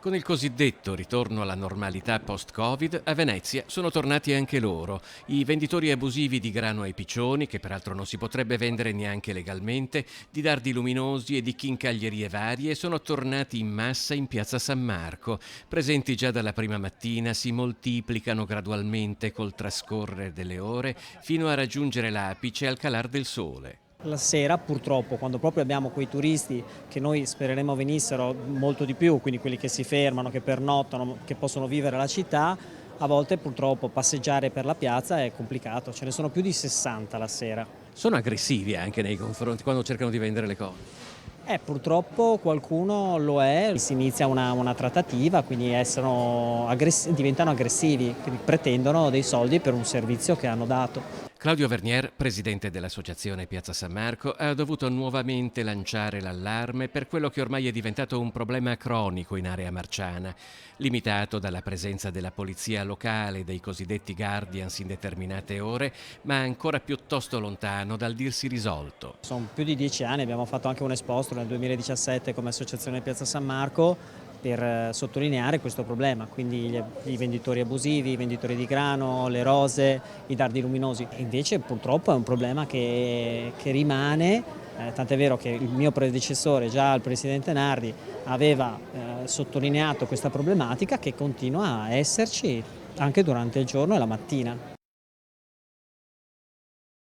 Con il cosiddetto ritorno alla normalità post-Covid, a Venezia sono tornati anche loro, i venditori abusivi di grano ai piccioni, che peraltro non si potrebbe vendere neanche legalmente, di dardi luminosi e di chincaglierie varie, sono tornati in massa in piazza San Marco. Presenti già dalla prima mattina, si moltiplicano gradualmente col trascorrere delle ore fino a raggiungere l'apice al calar del sole. La sera purtroppo, quando proprio abbiamo quei turisti che noi spereremo venissero molto di più, quindi quelli che si fermano, che pernottano, che possono vivere la città, a volte purtroppo passeggiare per la piazza è complicato, ce ne sono più di 60 la sera. Sono aggressivi anche nei confronti quando cercano di vendere le cose. Purtroppo qualcuno lo è, si inizia una trattativa, quindi diventano aggressivi, quindi pretendono dei soldi per un servizio che hanno dato. Claudio Vernier, presidente dell'associazione Piazza San Marco, ha dovuto nuovamente lanciare l'allarme per quello che ormai è diventato un problema cronico in area marciana, limitato dalla presenza della polizia locale e dei cosiddetti guardians in determinate ore, ma ancora piuttosto lontano dal dirsi risolto. Sono più di 10 anni, abbiamo fatto anche un esposto nel 2017 come associazione Piazza San Marco per sottolineare questo problema, quindi i venditori abusivi, i venditori di grano, le rose, i dardi luminosi. E invece purtroppo è un problema che rimane, tant'è vero che il mio predecessore, già il presidente Nardi, aveva sottolineato questa problematica che continua a esserci anche durante il giorno e la mattina.